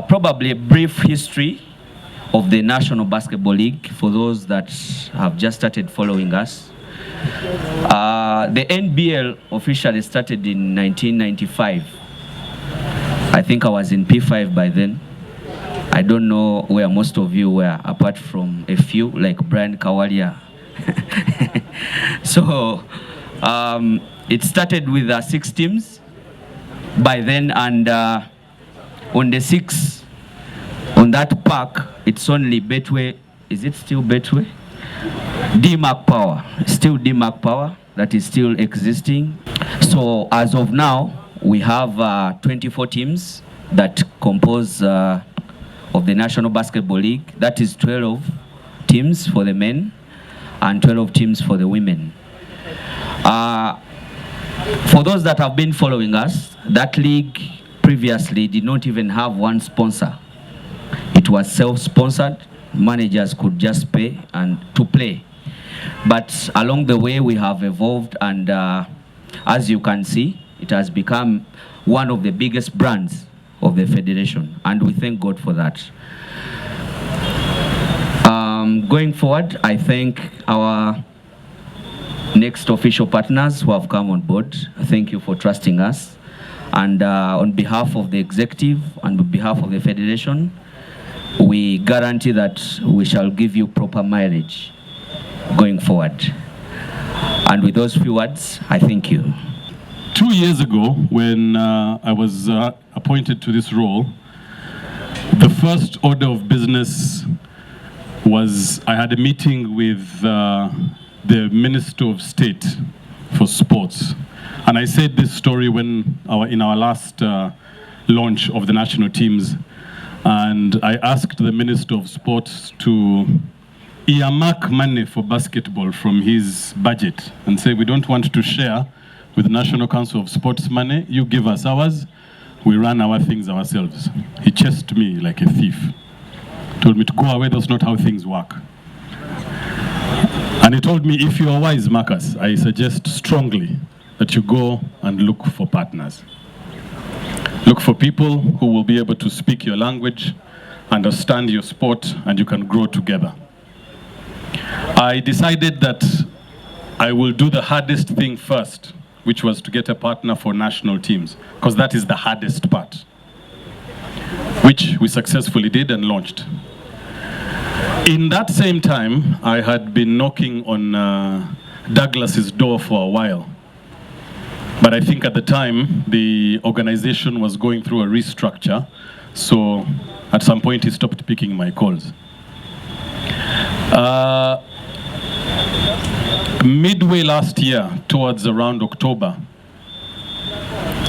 Probably a brief history of the National Basketball League for those that have just started following us. The NBL officially started in 1995. I think I was in P5 by then. I don't know where most of you were, apart from a few, like Brian Kawalia. So it started with 6 teams by then, and on the 6, on that park, it's only Betway. Is it still Betway? DMAC Power, still DMAC Power, that is still existing. So as of now, we have 24 teams that compose of the National Basketball League. That is 12 teams for the men and 12 teams for the women. For those that have been following us, that league previously did not even have one sponsor. It was self-sponsored. Managers could just pay and to play. But along the way, we have evolved, and as you can see, it has become one of the biggest brands of the federation, and we thank God for that. Going forward, I thank our next official partners who have come on board. Thank you for trusting us. And on behalf of the executive and on behalf of the federation, we guarantee that we shall give you proper mileage going forward. And with those few words, I thank you. 2 years ago, when I was appointed to this role, the first order of business was I had a meeting with the Minister of State for Sports. And I said this story when in our last launch of the national teams. And I asked the Minister of Sports to earmark money for basketball from his budget and say, we don't want to share with the National Council of Sports money. You give us ours. We run our things ourselves. He chased me like a thief. Told me to go away. That's not how things work. And he told me, if you are wise, Marcus, I suggest strongly that you go and look for partners. Look for people who will be able to speak your language, understand your sport, and you can grow together. I decided that I will do the hardest thing first, which was to get a partner for national teams, because that is the hardest part, which we successfully did and launched. In that same time, I had been knocking on Douglas's door for a while. But I think at the time, the organization was going through a restructure. So at some point, he stopped picking my calls. Midway last year, towards around October,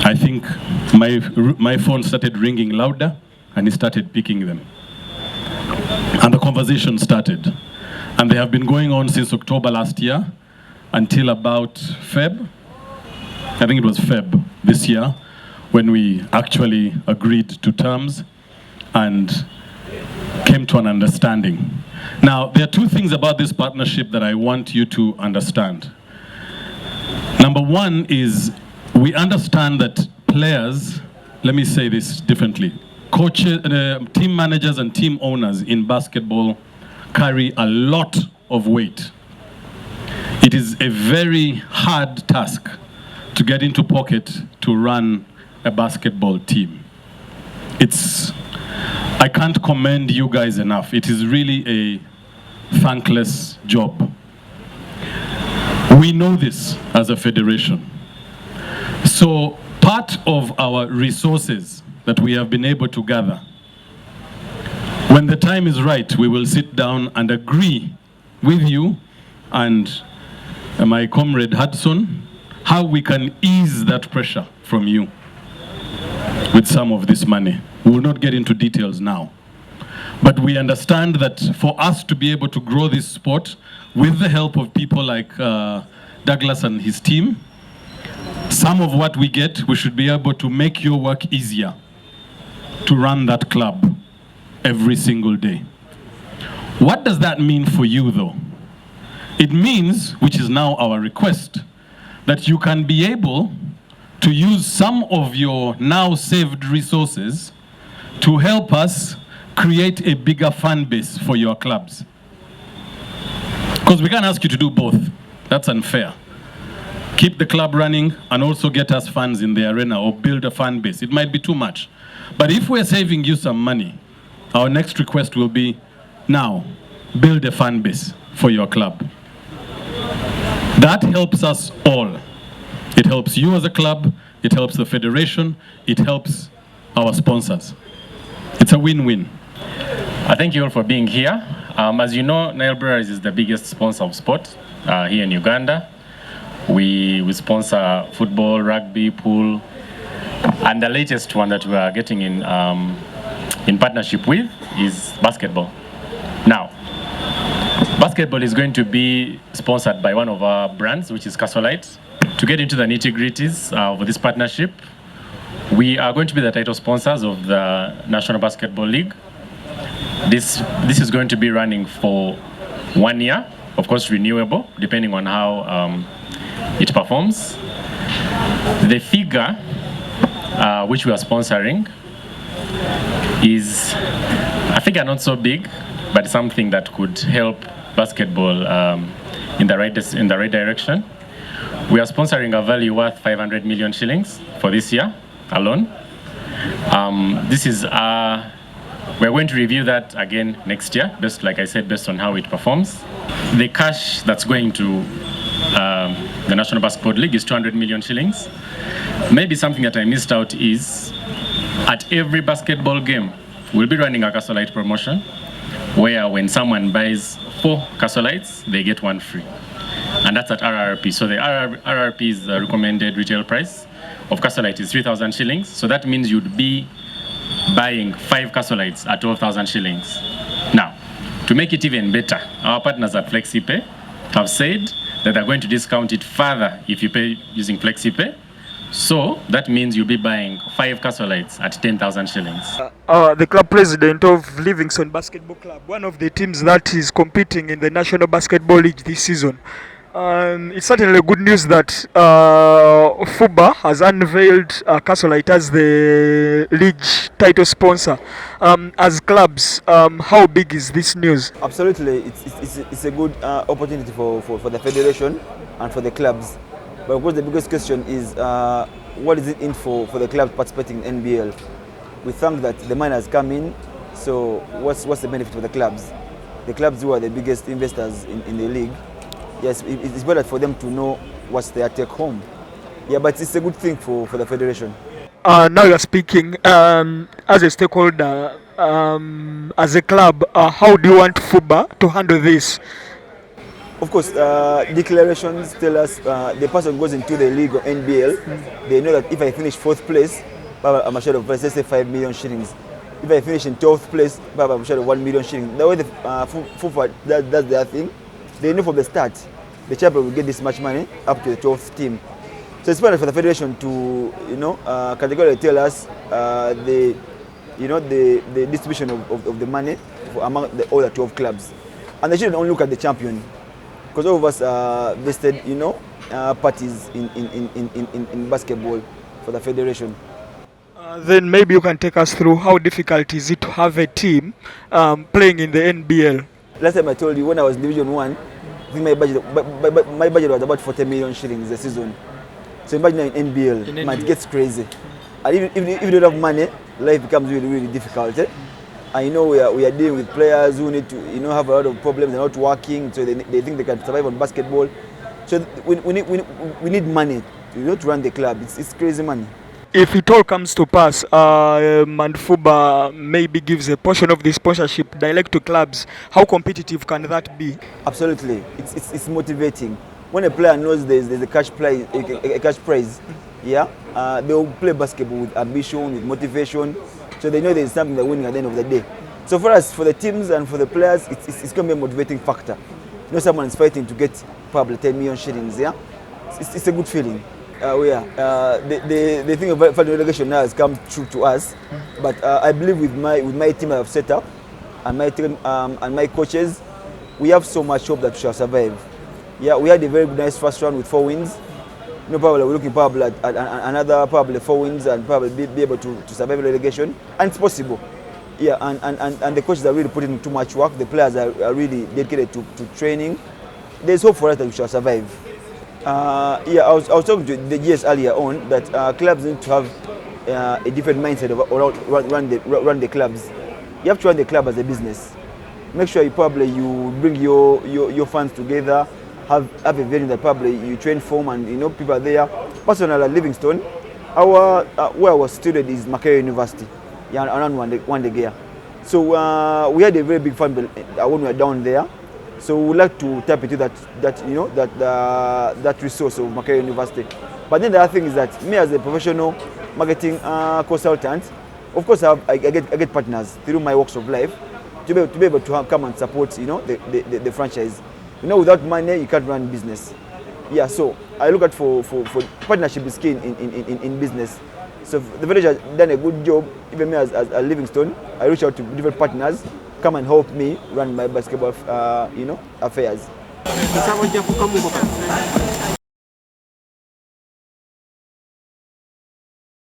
I think my phone started ringing louder, and he started picking them. And the conversation started. And they have been going on since October last year until about Feb. I think it was Feb this year when we actually agreed to terms and came to an understanding. Now, there are 2 things about this partnership that I want you to understand. Number 1 is we understand that players, let me say this differently, coaches, team managers and team owners in basketball carry a lot of weight. It is a very hard task to get into pocket to run a basketball team. I can't commend you guys enough. It is really a thankless job. We know this as a federation. So part of our resources that we have been able to gather, when the time is right, we will sit down and agree with you and my comrade Hudson how we can ease that pressure from you with some of this money. We will not get into details now. But we understand that for us to be able to grow this sport with the help of people like Douglas and his team, some of what we get, we should be able to make your work easier to run that club every single day. What does that mean for you, though? It means, which is now our request, that you can be able to use some of your now saved resources to help us create a bigger fan base for your clubs. Because we can't ask you to do both. That's unfair. Keep the club running and also get us fans in the arena or build a fan base. It might be too much. But if we're saving you some money, our next request will be, now, build a fan base for your club. That helps us all. It helps you as a club, it helps the federation, it helps our sponsors. It's a win-win. I thank you all for being here. As you know, Nile Breweries is the biggest sponsor of sport here in Uganda. We sponsor football, rugby, pool, and the latest one that we are getting in partnership with is basketball. Now, basketball is going to be sponsored by one of our brands, which is Castle Lite. To get into the nitty-gritties of this partnership, we are going to be the title sponsors of the National Basketball League. This is going to be running for 1 year, of course renewable, depending on how it performs. The figure which we are sponsoring is a figure not so big, but something that could help basketball in the right direction. We are sponsoring a value worth 500 million shillings for this year alone. We're going to review that again next year, like I said, based on how it performs. The cash that's going to the National Basketball League is 200 million shillings. Maybe something that I missed out is, at every basketball game, we'll be running a Castle Lite promotion, where when someone buys 4 Castle Lites, they get 1 free. And that's at RRP. So the RRP is the recommended retail price of Castle Lite is 3,000 shillings. So that means you'd be buying 5 Castle Lites at 12,000 shillings. Now, to make it even better, our partners at FlexiPay have said that they're going to discount it further if you pay using FlexiPay. So that means you'll be buying 5 Castle Lites at 10,000 shillings. The club president of Livingston Basketball Club, one of the teams that is competing in the National Basketball League this season. It's certainly good news that FUBA has unveiled Castle Lite as the league title sponsor. As clubs, how big is this news? Absolutely, it's a good opportunity for the federation and for the clubs. But of course, the biggest question is what is it in for the clubs participating in NBL? We think that the money has come in, so what's the benefit for the clubs? The clubs who are the biggest investors in the league, yes, it's better for them to know what's their take home. Yeah, but it's a good thing for the federation. Now you're speaking as a stakeholder, as a club, how do you want FUBA to handle this? Of course, declarations tell us the person goes into the league or NBL, they know that if I finish 4th place, I'm assured of, let's say, 5 million shillings. If I finish in 12th place, I'm assured of 1 million shillings. The way the FUBA does their thing, they know from the start, the champion will get this much money up to the 12th team. So it's better for the federation to, categorically tell us the distribution of the money among all the 12 clubs. And they shouldn't only look at the champion, because all of us are vested, parties in basketball for the federation. Then maybe you can take us through how difficult is it to have a team playing in the NBL? Last time I told you, when I was Division 1, I think my budget was about 40 million shillings a season. So imagine in NBL, it gets crazy. And if you don't have money, life becomes really, really difficult. And we are dealing with players who need to have a lot of problems, they're not working, so they think they can survive on basketball. So we need money to run the club. It's crazy money. If it all comes to pass, and FUBA maybe gives a portion of the sponsorship direct to clubs, how competitive can that be? Absolutely, it's motivating. When a player knows there's a cash prize, yeah, they'll play basketball with ambition, with motivation, so they know there's something they're winning at the end of the day. So for us, for the teams and for the players, it's going to be a motivating factor. Someone is fighting to get probably 10 million shillings, yeah? It's a good feeling. The thing about relegation now has come true to us, but I believe with my team I have set up and my team and my coaches, we have so much hope that we shall survive. Yeah, we had a very nice first round with 4 wins. You know, probably we're looking probably at another probably 4 wins and probably be able to survive relegation, and it's possible. Yeah, and the coaches are really putting in too much work. The players are really dedicated to training. There's hope for us that we shall survive. Yeah, I was talking to the GS earlier on that clubs need to have a different mindset of run the clubs. You have to run the club as a business. Make sure you bring your fans together, have a venue that probably you train from, and you know people are there. Personally, at Livingstone, where I was studied is Makerere University, yeah, around Wandegea. So we had a very big fan when we were down there. So we would like to tap into that resource of Makerere University. But then the other thing is that me as a professional marketing consultant, of course I get partners through my walks of life to be able to come and support the franchise. You know, without money you can't run business. Yeah, so I look at for partnership is key in business. So the village has done a good job. Even me as Livingstone, I reach out to different partners, come and help me run my basketball affairs.